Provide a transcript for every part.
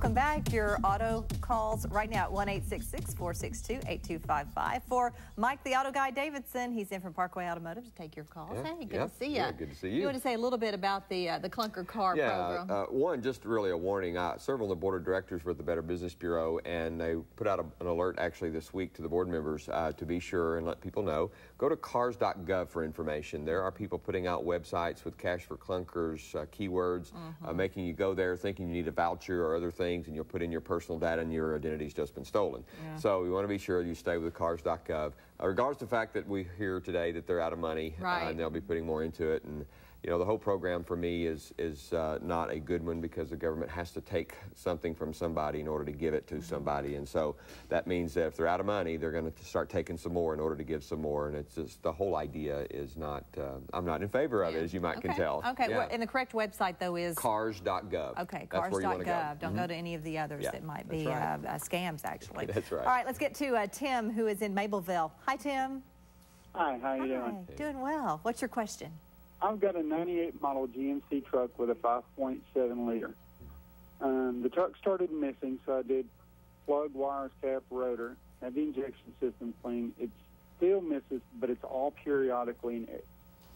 Welcome back. Your auto calls right now at 1-866-462-8255. For Mike, the auto guy, Davidson, he's in from Parkway Automotive to take your calls. Yeah, Hey, good to see you. Yeah, good to see you. You want to say a little bit about the clunker car program? One, just really a warning. I serve on the board of directors with the Better Business Bureau, and they put out an alert actually this week to the board members to be sure and let people know. Go to KARS.gov for information. There are people putting out websites with cash for clunkers, keywords, making you go there thinking you need a voucher or other things, and you'll put in your personal data and your identity's just been stolen. Yeah. So we want to be sure you stay with KARS.gov. Regardless of the fact that we hear today that they're out of money, and they'll be putting more into it. And you know, the whole program for me is not a good one because the government has to take something from somebody in order to give it to somebody. And so that means that if they're out of money, they're going to start taking some more in order to give some more. And it's just, the whole idea is not, I'm not in favor of it, as you might can tell. Okay, well, and the correct website, though, is? KARS.gov. Okay, KARS.gov. Don't go to any of the others that might be scams, actually. That's right. All right, let's get to Tim, who is in Mableville. Hi, Tim. Hi, how you doing? Doing well. What's your question? I've got a 98 model GMC truck with a 5.7 liter. The truck started missing, so I did plug, wires, cap, rotor, have the injection system clean. It still misses, but it's all periodically. And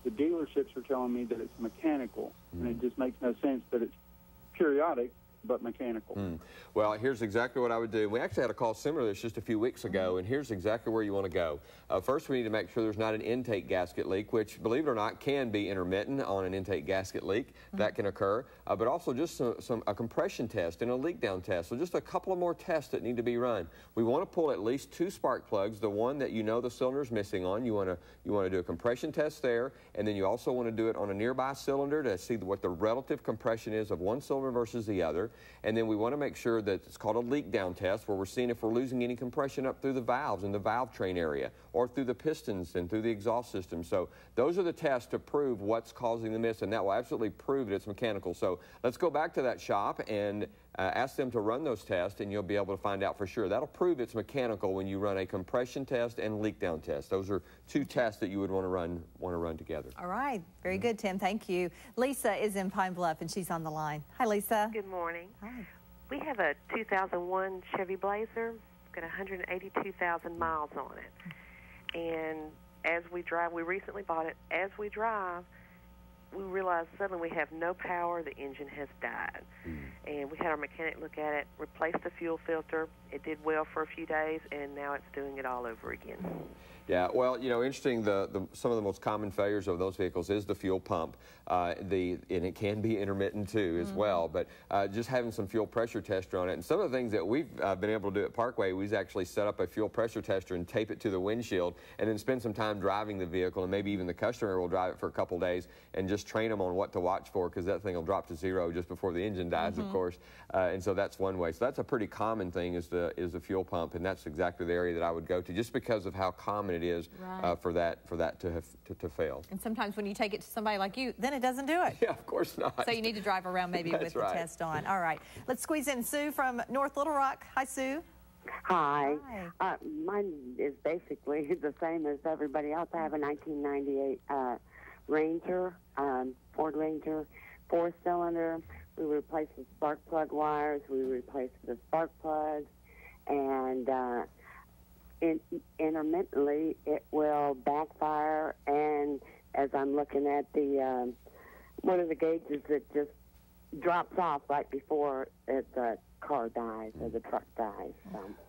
the dealerships are telling me that it's mechanical, and it just makes no sense that it's periodic but mechanical. Well, here's exactly what I would do. We actually had a call similar to this just a few weeks ago, and here's exactly where you want to go. First, we need to make sure there's not an intake gasket leak, which, believe it or not, can be intermittent on an intake gasket leak. That can occur, but also just a compression test and a leak down test. So just a couple of more tests that need to be run. We want to pull at least 2 spark plugs, the one that you know the cylinder is missing on. You want to do a compression test there, and then you also want to do it on a nearby cylinder to see what the relative compression is of one cylinder versus the other. And then we want to make sure that it's called a leak down test, where we're seeing if we're losing any compression up through the valves in the valve train area or through the pistons and through the exhaust system. So those are the tests to prove what's causing the miss, and that will absolutely prove that it's mechanical. So let's go back to that shop and ask them to run those tests, and you'll be able to find out for sure. That'll prove it's mechanical when you run a compression test and leak down test. Those are 2 tests that you would want to run together. All right, very good, Tim. Thank you. Lisa is in Pine Bluff, and she's on the line. Hi, Lisa. Good morning. Hi. We have a 2001 Chevy Blazer. It's got 182,000 miles on it. And as we drive, we recently bought it. As we drive, we realized suddenly we have no power. The engine has died. And we had our mechanic look at it, replace the fuel filter. It did well for a few days, and now it's doing it all over again. Yeah, well, you know, interesting, some of the most common failures of those vehicles is the fuel pump, and it can be intermittent too as well, but just having some fuel pressure tester on it. And some of the things that we've been able to do at Parkway, we've actually set up a fuel pressure tester and tape it to the windshield, and then spend some time driving the vehicle, and maybe even the customer will drive it for a couple days and just train them on what to watch for, because that thing will drop to 0 just before the engine dies, of course. And so that's one way. So that's a pretty common thing, is the fuel pump, and that's exactly the area that I would go to, just because of how common it is for that to fail. And sometimes when you take it to somebody like you, then it doesn't do it. Yeah, of course not. So you need to drive around maybe with the test on. All right, let's squeeze in Sue from North Little Rock. Hi, Sue. Hi. Mine is basically the same as everybody else. I have a 1998 Ranger, Ford Ranger, 4-cylinder. We replaced the spark plug wires. We replaced the spark plugs, and intermittently it will backfire. And as I'm looking at the one of the gauges, that just drops off right before the car dies or the truck dies.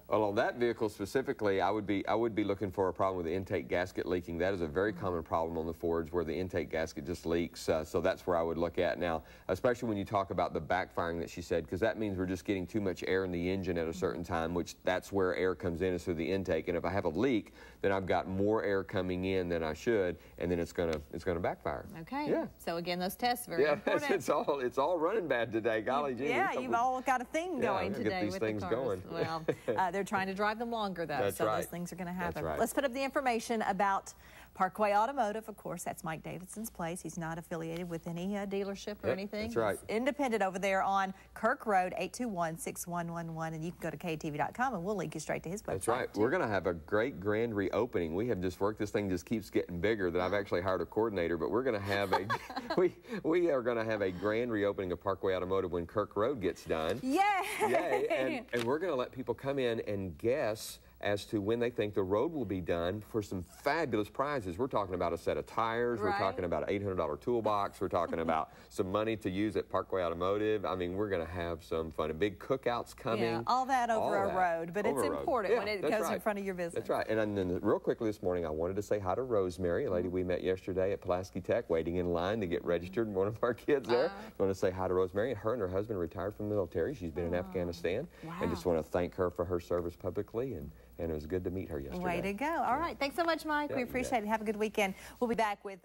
Well, on that vehicle specifically, I would be looking for a problem with the intake gasket leaking. That is a very common problem on the Fords, where the intake gasket just leaks. So that's where I would look at now, especially when you talk about the backfiring that she said, because that means we're just getting too much air in the engine at a certain time, which that's where air comes in, is through the intake. And if I have a leak, then I've got more air coming in than I should, and then it's gonna backfire. Okay. Yeah. So again, those tests are very important. it's all running bad today. Golly gee. Yeah, you've all got a thing going today get these with things the cars. going. Well, they're trying to drive them longer, though, That's so right. those things are going to happen. That's right. Let's put up the information about Parkway Automotive, of course, that's Mike Davidson's place. He's not affiliated with any dealership or anything. That's right. He's independent over there on KARK Road, 821-6111, and you can go to KATV.com and we'll link you straight to his website. That's right. Too. We're going to have a great grand reopening. We have just worked, this thing just keeps getting bigger that I've actually hired a coordinator, but we're going to have a, we are going to have a grand reopening of Parkway Automotive when KARK Road gets done. Yay! Yay! And we're going to let people come in and guess as to when they think the road will be done for some fabulous prizes. We're talking about a set of tires. We're talking about an $800 toolbox. We're talking about some money to use at Parkway Automotive. I mean, we're going to have some fun. And big cookouts coming. Yeah, all that over a road, but it's important when it goes in front of your business. That's right. And then real quickly this morning, I wanted to say hi to Rosemary, a lady we met yesterday at Pulaski Tech, waiting in line to get registered. One of our kids there. I want to say hi to Rosemary. Her and her husband retired from the military. She's been in Afghanistan. Wow. And just want to thank her for her service publicly. And it was good to meet her yesterday. Way to go. All right. Thanks so much, Mike. We appreciate it. Have a good weekend. We'll be back with